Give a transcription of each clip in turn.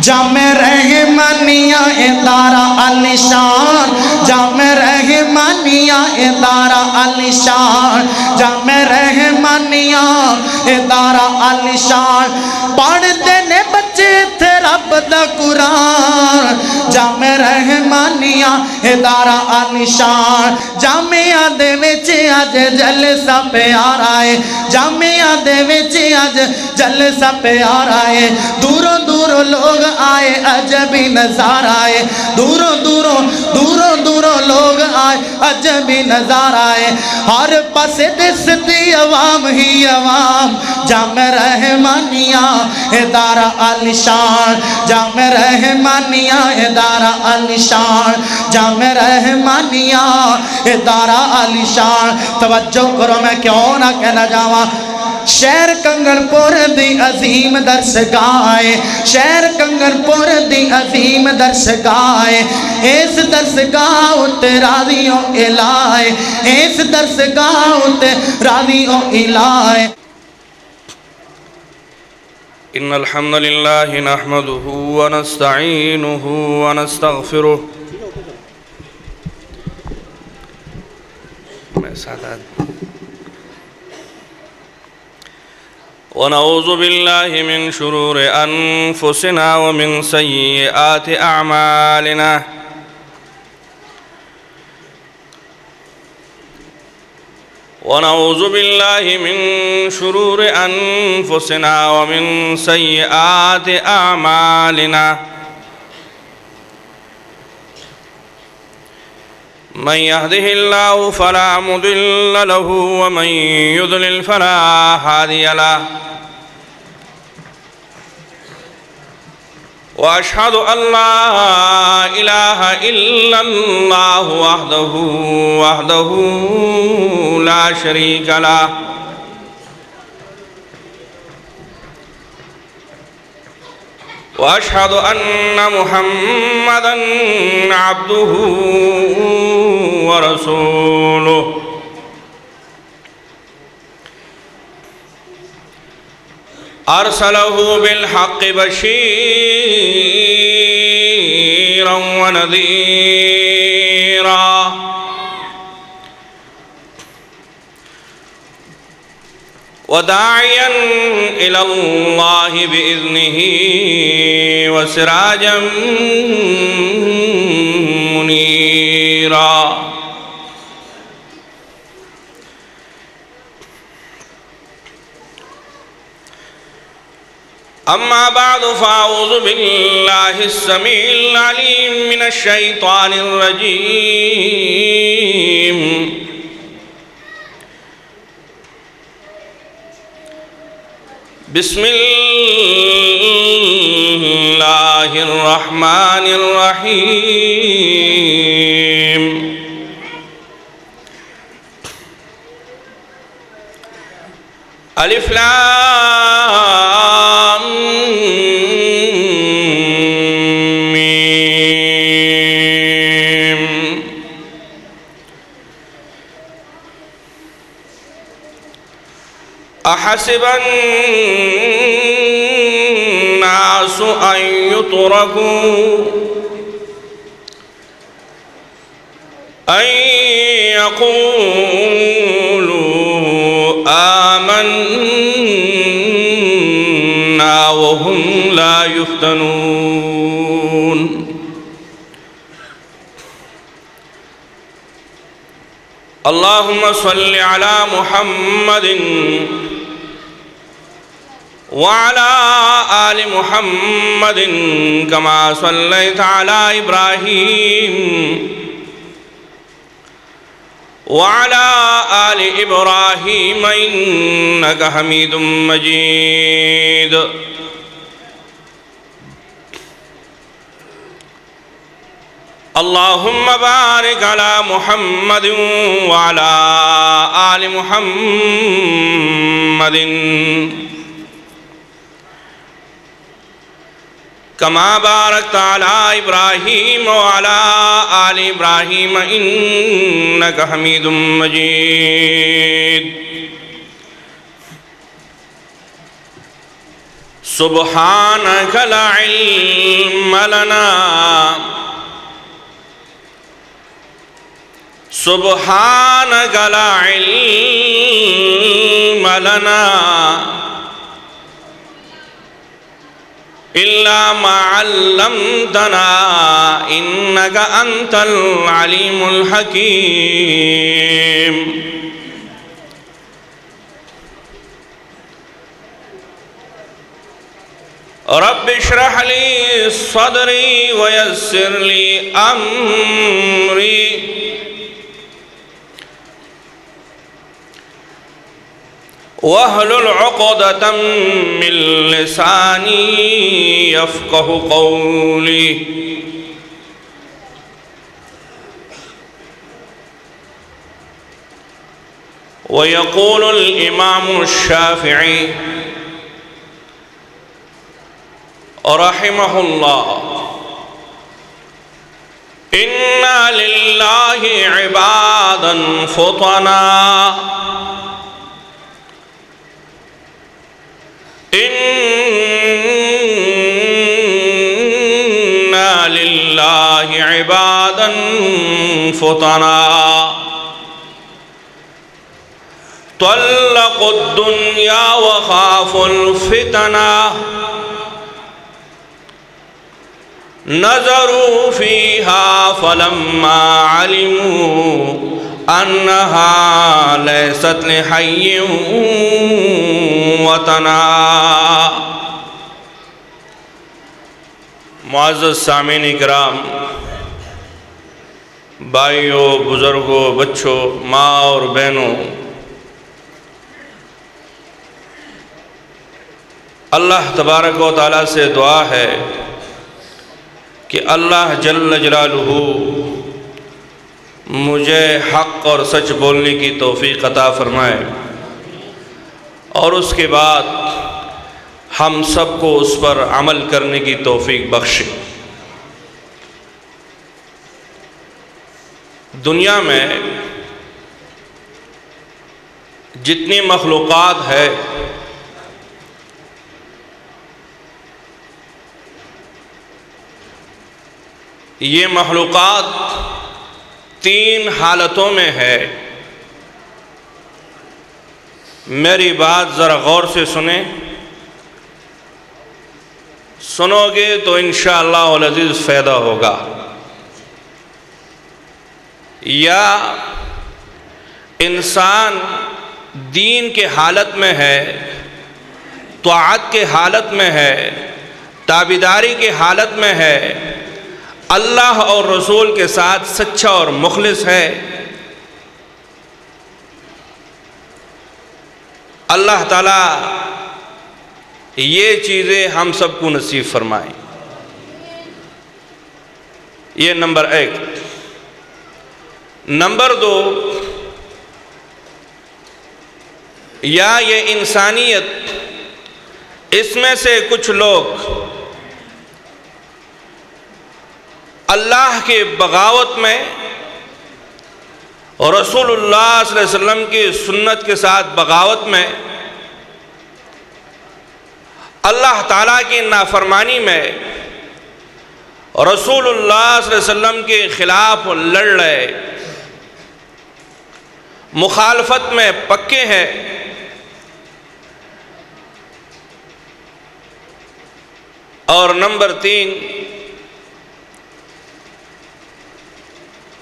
جامع رحمانیہ ادارہ علی شان، جامع رحمانیہ ادارہ علی شان، جامع رحمانیہ ادارہ علی شان، پڑھتے نے بچے تھے رب دا قرآن، جامع رحمانیہ ادارہ علی شان، جامعہ دے وچ اج جلسہ پیارا ہے، جامعہ دے وچ اج جلسہ پیارا ہے، دوروں دوروں لوگ آئے عجبی نظارہ آئے، دوروں دوروں لوگ آئے عجبی نظارہ آئے، ہر پاس دستی عوام ہی عوام، جامع رحمانیہ ادارہ علی شان، جامع رحمانیہ ادارہ علی شان، جامع رحمانیہ ادارہ علی شان۔ توجہ کرو میں کیوں نہ کہنا جاواں، شہر کنگن پور دی عظیم درسگاہ، شہر کنگن پور دی عظیم درسگاہ، اس درسگاہ اتے راضیوں الہ، اس درسگاہ اتے راضیوں الہ۔ ان الحمد لله نحمده ونستعينه ونستغفره ونعوذ بالله من شرور أنفسنا ومن سيئات أعمالنا ونعوذ بالله من شرور أنفسنا ومن سيئات أعمالنا من يهده الله فلا مضل له ومن يضلل فلا هادي له وأشهد أن لا إله إلا الله وحده لا شريك له وأشهد أن محمدًا عبده ورسوله أرسله بالحق بشيرا ونذيرا وداعيا إلى الله بإذنه وسراجا منيرا أما بعد فأعوذ بالله السميع العليم من الشيطان الرجيم بسم الله الرحمن الرحيم ألف لام ميم أحسب الناس أن يتركوا أن يقولوا آمنا وهم لا يفتنون اللهم صل على محمد وعلى آل محمد كما صليت على إبراهيم وعلى آل إبراهيم إنك حميد مجيد اللهم بارك على محمد وعلى آل محمد كما باركت على إبراهيم وعلى آل إبراهيم إنك حميد مجيد سبحانك لا علم لنا سبحانك لا علم لنا إلا ما علمتنا إنك أنت العليم الحكيم رب اشرح لي صدري ويسر لي أمري واحلل عقدة من لساني يفقه قولي ويقول الإمام الشافعي رحمه الله إنا لله عبادا فطنا إنا لله عبادا فطنا طلقوا الدنيا وخافوا الفتنة نظروا فيها فلما علموا أنها ليست لحي وطنا. معزز سامعین اکرام، بھائیوں، بزرگوں، بچوں، ماں اور بہنوں، اللہ تبارک و تعالیٰ سے دعا ہے کہ اللہ جل جلالہ مجھے حق اور سچ بولنے کی توفیق عطا فرمائے، اور اس کے بعد ہم سب کو اس پر عمل کرنے کی توفیق بخشے۔ دنیا میں جتنی مخلوقات ہے، یہ مخلوقات تین حالتوں میں ہے۔ میری بات ذرا غور سے سنیں، سنو گے تو انشاءاللہ العزیز فائدہ ہوگا۔ یا انسان دین کے حالت میں ہے، طاعت کے حالت میں ہے، تابعداری کے حالت میں ہے، اللہ اور رسول کے ساتھ سچا اور مخلص ہے۔ اللہ تعالیٰ یہ چیزیں ہم سب کو نصیب فرمائیں۔ یہ نمبر ایک۔ نمبر دو، یا یہ انسانیت، اس میں سے کچھ لوگ اللہ کے بغاوت میں اور رسول اللہ صلی اللہ علیہ وسلم کی سنت کے ساتھ بغاوت میں، اللہ تعالیٰ کی نافرمانی میں، رسول اللہ صلی اللہ علیہ وسلم کے خلاف لڑ رہے، مخالفت میں پکے ہیں۔ اور نمبر تین،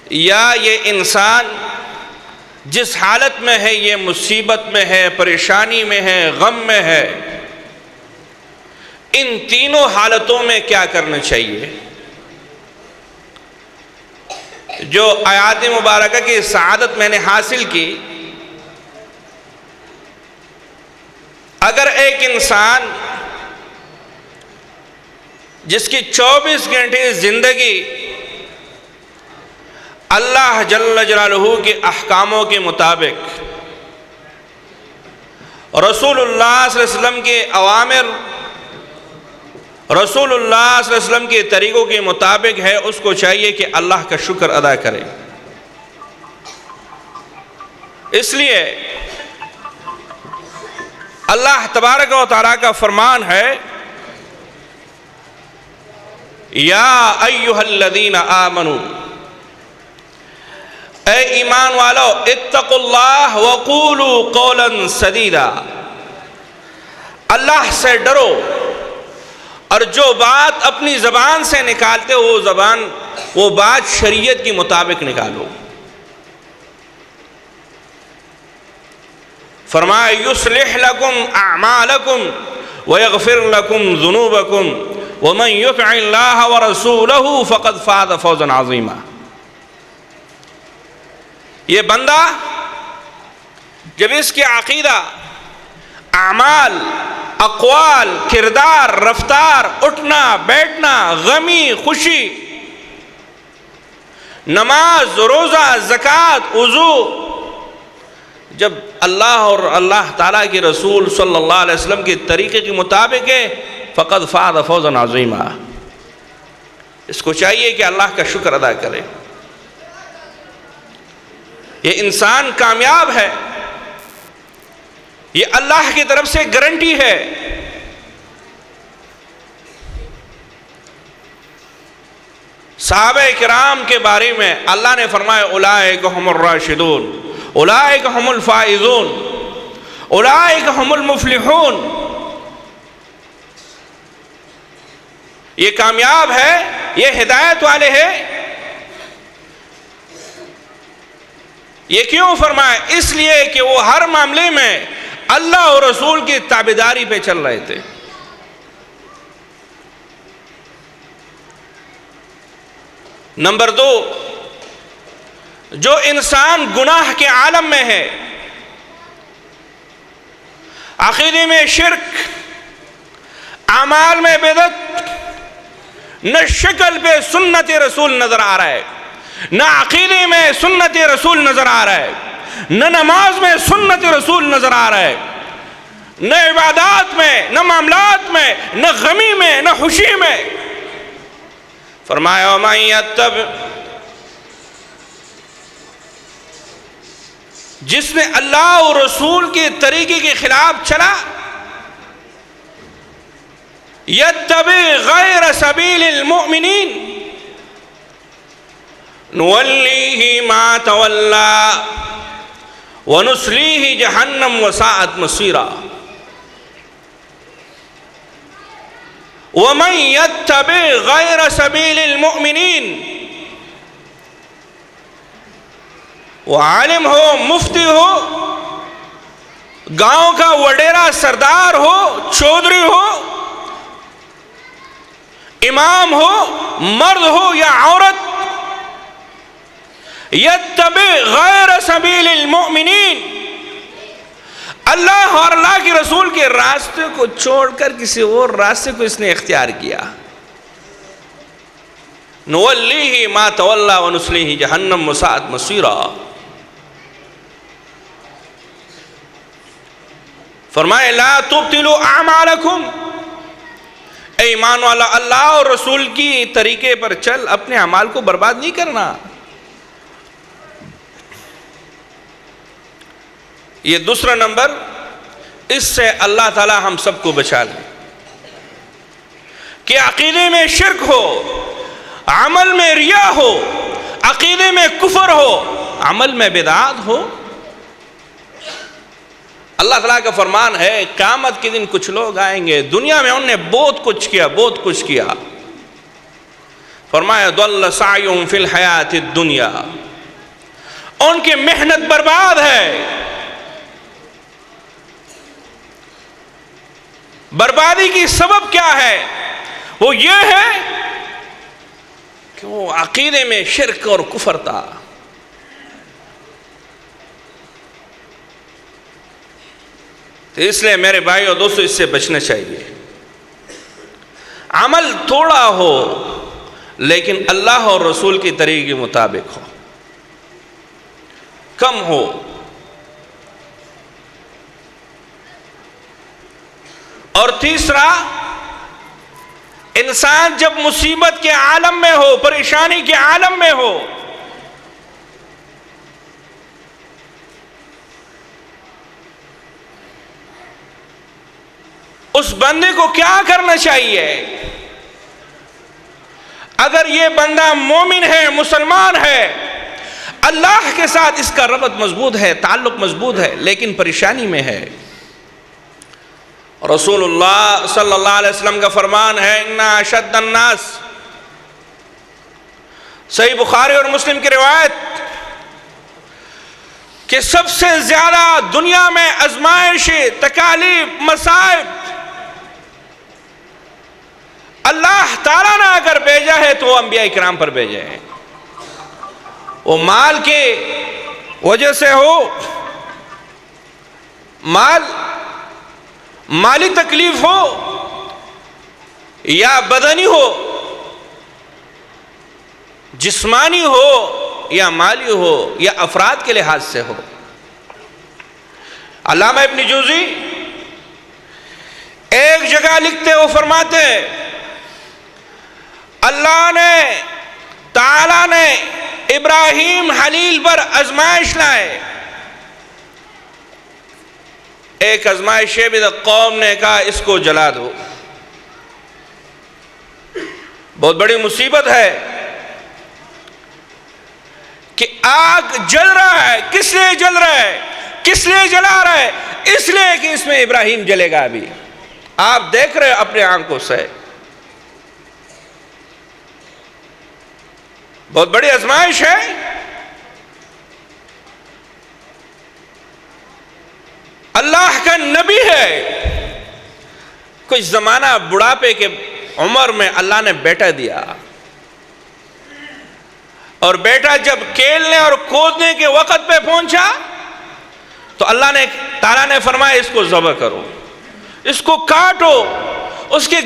یا یہ انسان جس حالت میں ہے، یہ مصیبت میں ہے، پریشانی میں ہے، غم میں ہے، ان تینوں حالتوں میں کیا کرنا چاہیے؟ جو آیات مبارکہ کی سعادت میں نے حاصل کی، اگر ایک انسان جس کی 24 گھنٹے زندگی اللہ جل جلالہ کے احکاموں کے مطابق، رسول اللہ صلی اللہ علیہ وسلم کے اوامر، رسول اللہ صلی اللہ علیہ وسلم کے طریقوں کے مطابق ہے، اس کو چاہیے کہ اللہ کا شکر ادا کرے۔ اس لیے اللہ تبارک و تعالیٰ کا فرمان ہے، یا ایھا الذین آمنوا، اے ایمان والو، اتقوا اللہ وقولوا قولا سدیدا، اللہ سے ڈرو اور جو بات اپنی زبان سے نکالتے ہو وہ بات شریعت کے مطابق نکالو۔ فرمایا یصلح لکم اعمالکم ویغفر لکم ذنوبکم ومن یطع اللہ ورسولہ فقد فاز فوزا عظیما۔ یہ بندہ جب اس کے عقیدہ، اعمال، اقوال، کردار، رفتار، اٹھنا بیٹھنا، غمی خوشی، نماز روزہ زکوٰۃ وضو، جب اللہ اور اللہ تعالیٰ کے رسول صلی اللہ علیہ وسلم کے طریقے کے مطابق ہے، فقد فاز فوزا عظیما۔ اس کو چاہیے کہ اللہ کا شکر ادا کرے، یہ انسان کامیاب ہے، یہ اللہ کی طرف سے گارنٹی ہے۔ صحابہ کرام کے بارے میں اللہ نے فرمایا اولئک هم الراشدون، اولئک هم الفائزون، اولئک هم المفلحون۔ یہ کامیاب ہے، یہ ہدایت والے ہیں۔ یہ کیوں فرمایا؟ اس لیے کہ وہ ہر معاملے میں اللہ اور رسول کی تابعداری پہ چل رہے تھے۔ نمبر 2، جو انسان گناہ کے عالم میں ہے، عقیدے میں شرک، اعمال میں بدعت، نہ شکل پہ سنت رسول نظر آ رہا ہے، نہ عقیدے میں سنت رسول نظر آ رہا ہے، نہ نماز میں سنت رسول نظر آ رہا ہے، نہ عبادات میں، نہ معاملات میں، نہ غمی میں، نہ خوشی میں۔ فرمایا وَمَن يَتَّبِعْ، جس نے اللہ اور رسول کے طریقے کے خلاف چلا، يَتَّبِعْ غَيْرَ سَبِيلِ الْمُؤْمِنِينَ نُوَلِّهِ مَا تَوَلَّى وَنُصْلِيهِ جَهَنَّمَ وَسَاءَتْ مَصِيرًا۔ وَمَن يَتَّبِعْ غَيْرَ سَبِيلِ الْمُؤْمِنِينَ، وہ عالم ہو، مفتی ہو، گاؤں کا وڈیرا سردار ہو، چودھری ہو، امام ہو، مرد ہو یا عورت، یتبع غیر سبیل المؤمنین، اللہ اور اللہ کے رسول کے راستے کو چھوڑ کر کسی اور راستے کو اس نے اختیار کیا، نولیہ ما تولی ونصلیہ جہنم وساءت مصیرا۔ فرمائے لا تبطلوا اعمالکم، اے ایمان والا، اللہ اور رسول کی طریقے پر چل، اپنے اعمال کو برباد نہیں کرنا۔ یہ دوسرا نمبر، اس سے اللہ تعالی ہم سب کو بچا لے کہ عقیدے میں شرک ہو، عمل میں ریا ہو، عقیدے میں کفر ہو، عمل میں بدعات ہو۔ اللہ تعالیٰ کا فرمان ہے قیامت کے دن کچھ لوگ آئیں گے، دنیا میں انہوں نے بہت کچھ کیا، فرمایا ضل سعیہم فی الحیات الدنیا، ان کی محنت برباد ہے۔ بربادی کی سبب کیا ہے؟ وہ یہ ہے کہ وہ عقیدے میں شرک اور کفر تھا۔ تو اس لیے میرے بھائی اور دوستو، اس سے بچنا چاہیے۔ عمل تھوڑا ہو لیکن اللہ اور رسول کی طریقے کے مطابق ہو، کم ہو۔ اور تیسرا، انسان جب مصیبت کے عالم میں ہو، پریشانی کے عالم میں ہو، اس بندے کو کیا کرنا چاہیے؟ اگر یہ بندہ مومن ہے، مسلمان ہے، اللہ کے ساتھ اس کا ربط مضبوط ہے، تعلق مضبوط ہے، لیکن پریشانی میں ہے۔ رسول اللہ صلی اللہ علیہ وسلم کا فرمان ہے، اِنَّ أَشَدَّ النَّاسِ، صحیح بخاری اور مسلم کی روایت، کہ سب سے زیادہ دنیا میں آزمائش، تکالیف، مصائب اللہ تعالیٰ نے اگر بھیجا ہے تو وہ انبیاء کرام پر بھیجے ہیں۔ وہ مال کے وجہ سے ہو، مالی تکلیف ہو، یا بدنی ہو، جسمانی ہو یا مالی ہو، یا افراد کے لحاظ سے ہو۔ علامہ ابن جوزی ایک جگہ لکھتے وہ فرماتے ہیں، اللہ نے تعالیٰ نے ابراہیم خلیل پر آزمائش لائے۔ ایک آزمائش بھی قوم نے کہا اس کو جلا دو، بہت بڑی مصیبت ہے کہ آگ جل رہا ہے۔ کس لیے جل رہا ہے؟ کس لیے جلا رہا ہے؟ اس لیے کہ اس میں ابراہیم جلے گا ابھی۔ آپ دیکھ رہے اپنے آنکھوں سے، بہت بڑی آزمائش ہے۔ اللہ کا نبی ہے، کچھ زمانہ بڑھاپے کے عمر میں اللہ نے بیٹا دیا، اور بیٹا جب کھیلنے اور کودنے کے وقت پہ پہنچا تو اللہ نے تعالیٰ نے فرمایا اس کو ذبح کرو، اس کو کاٹو، اس کی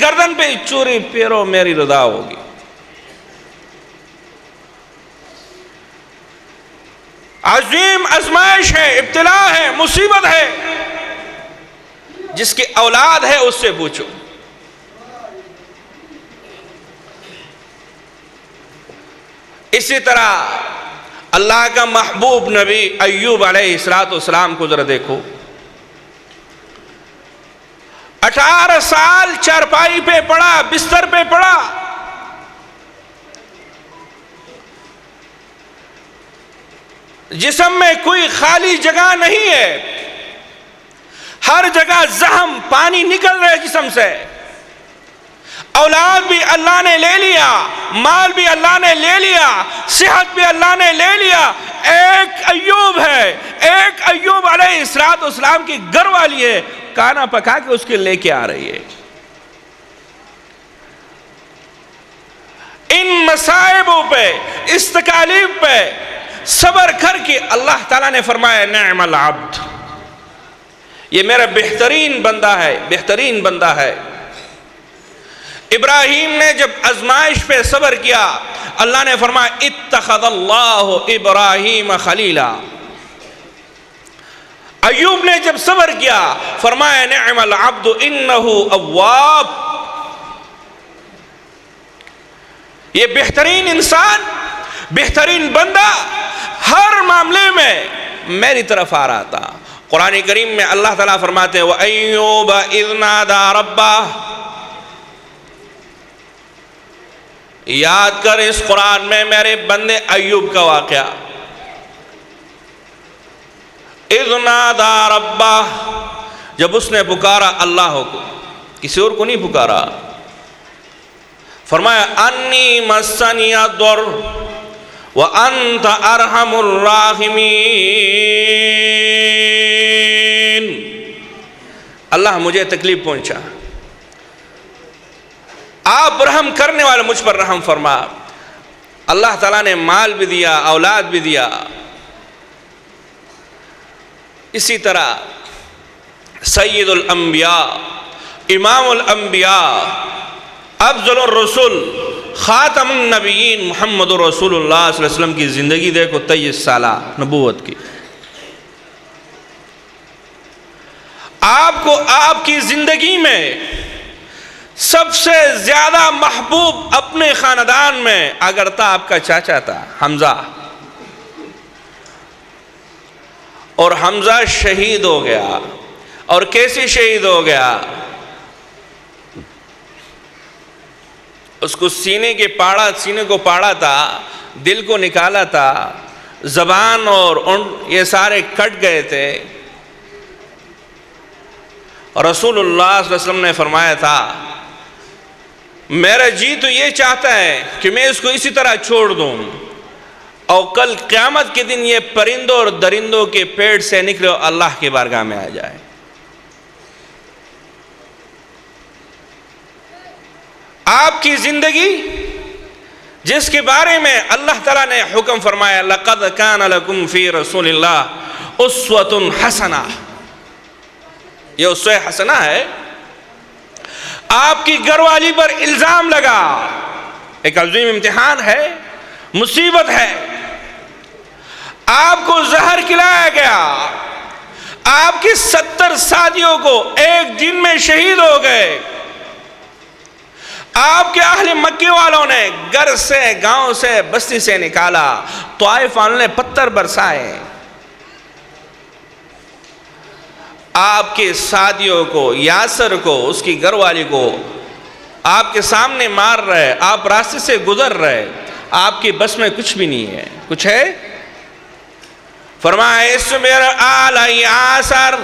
گردن پہ چوری پھیرو، میری رضا ہوگی۔ عظیم آزمائش ہے، ابتلاء ہے، مصیبت ہے۔ جس کی اولاد ہے اس سے پوچھو۔ اسی طرح اللہ کا محبوب نبی ایوب علیہ السلام کو ذرا دیکھو، 18 سال چارپائی پہ پڑا، بستر پہ پڑا، جسم میں کوئی خالی جگہ نہیں ہے، ہر جگہ زخم، پانی نکل رہے جسم سے۔ اولاد بھی اللہ نے لے لیا، مال بھی اللہ نے لے لیا، صحت بھی اللہ نے لے لیا۔ ایک ایوب ہے، ایک ایوب علیہ السلام کی گھر والی ہے، کھانا پکا کے اس کے لے کے آ رہی ہے۔ ان مصائبوں پہ، اس تکالیف پہ صبر کر کے اللہ تعالیٰ نے فرمایا نعم العبد، یہ میرا بہترین بندہ ہے، بہترین بندہ ہے۔ ابراہیم نے جب آزمائش پہ صبر کیا، اللہ نے فرمایا اتخذ اللہ ابراہیم خلیلا۔ ایوب نے جب صبر کیا فرمایا نعم العبد انہ اواب، یہ بہترین انسان، بہترین بندہ ہر معاملے میں میری طرف آ رہا تھا۔ قرآن کریم میں اللہ تعالیٰ فرماتے ہیں وَأَيُّوبَ إِذْ نَادَى رَبَّهُ، یاد کر اس قرآن میں میرے بندے ایوب کا واقعہ۔ اذ نادى ربہ، جب اس نے پکارا اللہ کو، کسی اور کو نہیں پکارا۔ فرمایا انی مسنی الضر وانت ارحم الراحمین، اللہ مجھے تکلیف پہنچا، آپ رحم کرنے والے، مجھ پر رحم فرما۔ اللہ تعالیٰ نے مال بھی دیا، اولاد بھی دیا۔ اسی طرح سید الانبیاء، امام الانبیاء، افضل الرسل، خاتم النبیین محمد رسول اللہ صلی اللہ علیہ وسلم کی زندگی دیکھو، 23 سالہ نبوت کی۔ آپ کو آپ کی زندگی میں سب سے زیادہ محبوب اپنے خاندان میں اگر تھا آپ کا چاچا تھا حمزہ، اور حمزہ شہید ہو گیا۔ اور کیسے شہید ہو گیا؟ اس کو سینے کو پاڑا تھا، دل کو نکالا تھا، زبان اور یہ سارے کٹ گئے تھے. رسول اللہ صلی اللہ علیہ وسلم نے فرمایا تھا میرا جی تو یہ چاہتا ہے کہ میں اس کو اسی طرح چھوڑ دوں اور کل قیامت کے دن یہ پرندوں اور درندوں کے پیٹ سے نکلے اور اللہ کی بارگاہ میں آ جائے. آپ کی زندگی جس کے بارے میں اللہ تعالیٰ نے حکم فرمایا لَقَدْ كَانَ لَكُمْ فِي رَسُولِ اللَّهِ أُسْوَةٌ حَسَنَةٌ، یہ اسوہ حسنہ ہے. آپ کی گھر والی پر الزام لگا، ایک عظیم امتحان ہے، مصیبت ہے. آپ کو زہر کھلایا گیا، آپ کے 70 ساتھیوں کو ایک دن میں شہید ہو گئے. آپ کے اہل مکے والوں نے گھر سے، گاؤں سے، بستی سے نکالا، طائف والوں نے پتھر برسائے. آپ کے ساتھیوں کو، یاسر کو، اس کی گھر والی کو آپ کے سامنے مار رہے، آپ راستے سے گزر رہے، آپ کی بس میں کچھ بھی نہیں ہے. کچھ ہے؟ فرمایا اصبر آل یاسر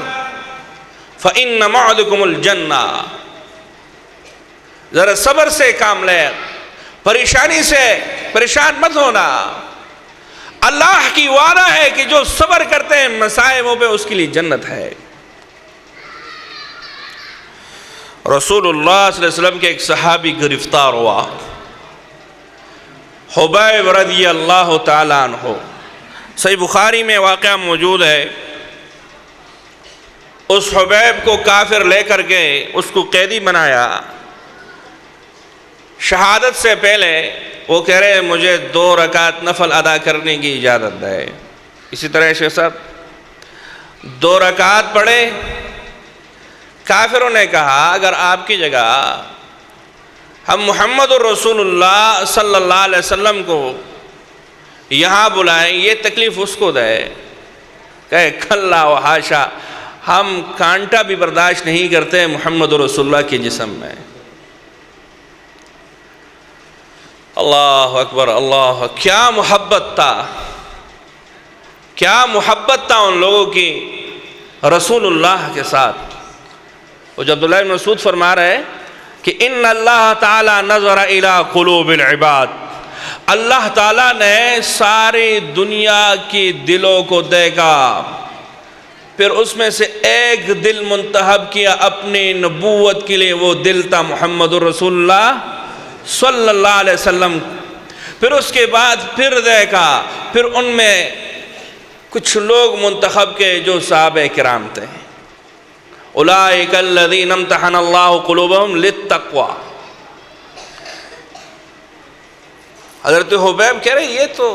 فإن موعدکم الجنہ. ذرا صبر سے کام لے، پریشانی سے پریشان مت ہونا. اللہ کی وعدہ ہے کہ جو صبر کرتے ہیں مصائبوں پہ اس کے لیے جنت ہے. رسول اللہ صلی اللہ علیہ وسلم کے ایک صحابی گرفتار ہوا، حبیب رضی اللہ تعالیٰ عنہ. صحیح بخاری میں واقعہ موجود ہے. اس حبیب کو کافر لے کر کے اس کو قیدی بنایا. شہادت سے پہلے وہ کہہ رہے مجھے 2 رکعت نفل ادا کرنے کی اجازت ہے. اسی طرح شیخ صاحب 2 رکعت پڑھے. کافروں نے کہا اگر آپ کی جگہ ہم محمد الرسول اللہ صلی اللہ علیہ وسلم کو یہاں بلائیں یہ تکلیف اس کو دے. کہے کھلا و حاشا، ہم کانٹا بھی برداشت نہیں کرتے محمد رسول اللہ کے جسم میں. اللہ اکبر، اللہ، کیا محبت تھا، کیا محبت تھا ان لوگوں کی رسول اللہ کے ساتھ. وہ جو عبداللہ بن مسعود فرما رہے ہیں کہ ان اللہ تعالی نظر الی قلوب العباد، اللہ تعالیٰ نے ساری دنیا کی دلوں کو دیکھا، پھر اس میں سے ایک دل منتخب کیا اپنی نبوت کے لیے. وہ دل تھا محمد الرسول اللہ صلی اللہ علیہ وسلم. پھر اس کے بعد پھر دیکھا، پھر ان میں کچھ لوگ منتخب کے جو صحابہ کرام تھے. اولئک الذین امتحن اللہ قلوبہم للتقوی. حضرت حبیب کہہ رہے یہ تو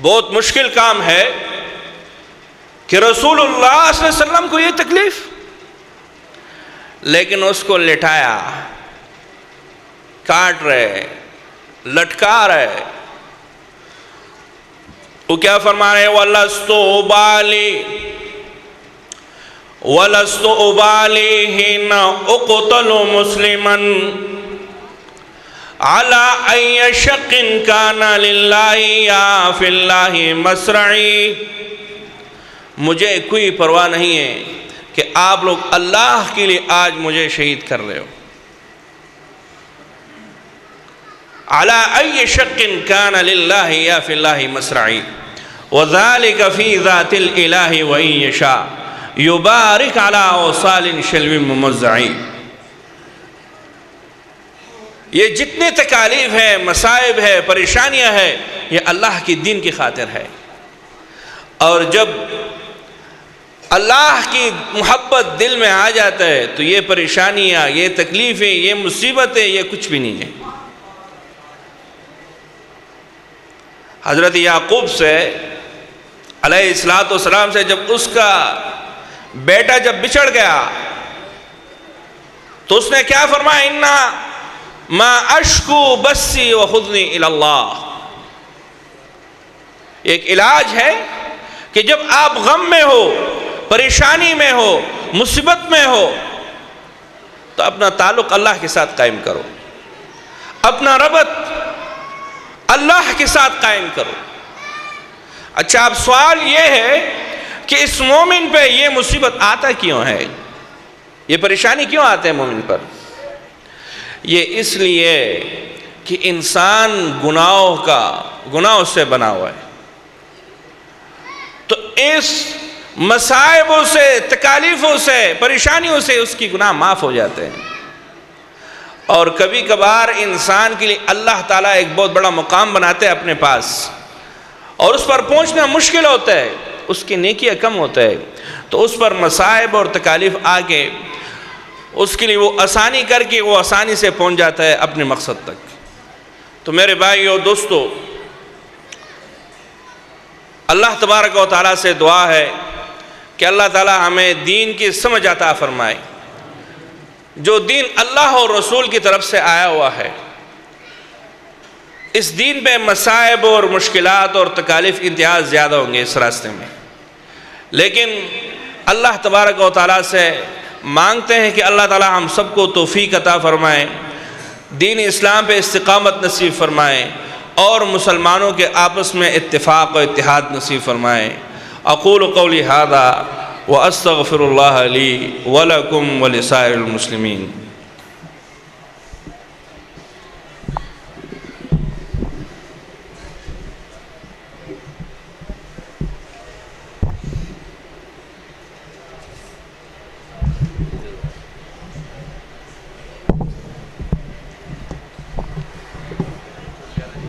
بہت مشکل کام ہے کہ رسول اللہ صلی اللہ علیہ وسلم کو یہ تکلیف، لیکن اس کو لٹایا، کاٹ رہے، لٹکا رہے. وہ کیا فرما رہے ہیں وَلَسْتُ أُبَالِي حِينَ أُقْتَلُ مُسْلِمًا عَلَىٰ أَيِّ شَقٍ كَانَ لِلَّهِ يَا فِي اللَّهِ مَسْرَعِي. مجھے کوئی پرواہ نہیں ہے کہ آپ لوگ اللہ کے لیے آج مجھے شہید کر رہے ہو. عَلَىٰ أَيِّ شَقٍ كَانَ لِلَّهِ يَا فِي اللَّهِ مَسْرَعِي وَذَلِكَ فِي ذَاتِ الْإِلَهِ وَإِن يَشَاء يُبَارِكْ عَلَىٰ أَوْصَالٍ شَلْوٍ مُمَزَّعٍ. یہ جتنے تکالیف ہیں، مصائب ہے، پریشانیاں ہیں، یہ اللہ کی دین کی خاطر ہے. اور جب اللہ کی محبت دل میں آ جاتا ہے تو یہ پریشانیاں، یہ تکلیفیں، یہ مصیبتیں، یہ کچھ بھی نہیں ہے. حضرت یعقوب سے علیہ السلام سے جب اس کا بیٹا جب بچھڑ گیا تو اس نے کیا فرمایا اِنَّا مَا أَشْكُو بَثِّي وَحُزْنِي إِلَى اللَّهِ. ایک علاج ہے کہ جب آپ غم میں ہو، پریشانی میں ہو، مصیبت میں ہو تو اپنا تعلق اللہ کے ساتھ قائم کرو. اپنا ربط اللہ کے ساتھ قائم کرو۔ اچھا، اب سوال یہ ہے کہ اس مومن پہ یہ مصیبت آتا کیوں ہے، یہ پریشانی کیوں آتے ہیں مومن پر؟ یہ اس لیے کہ انسان گناہوں سے بنا ہوا ہے۔ تو اس مصائبوں سے، تکالیفوں سے، پریشانیوں سے اس کی گناہ معاف ہو جاتے ہیں۔ اور کبھی کبھار انسان کے لیے اللہ تعالیٰ ایک بہت بڑا مقام بناتے ہیں اپنے پاس، اور اس پر پہنچنا مشکل ہوتا ہے، اس کی نیکیاں کم ہوتا ہے، تو اس پر مصائب اور تکالیف آ کے اس کے لیے وہ آسانی کر کے وہ آسانی سے پہنچ جاتا ہے اپنے مقصد تک۔ تو میرے بھائیو دوستو، اللہ تبارک و تعالیٰ سے دعا ہے کہ اللہ تعالیٰ ہمیں دین کی سمجھ عطا فرمائے۔ جو دین اللہ اور رسول کی طرف سے آیا ہوا ہے، اس دین پہ مصائب اور مشکلات اور تکالیف انتہا زیادہ ہوں گے اس راستے میں، لیکن اللہ تبارک و تعالیٰ سے مانگتے ہیں کہ اللہ تعالیٰ ہم سب کو توفیق عطا فرمائے، دین اسلام پہ استقامت نصیب فرمائے، اور مسلمانوں کے آپس میں اتفاق و اتحاد نصیب فرمائے۔ اقول قولی ھذا واستغفر اللہ لی ولکم ولسائر المسلمین۔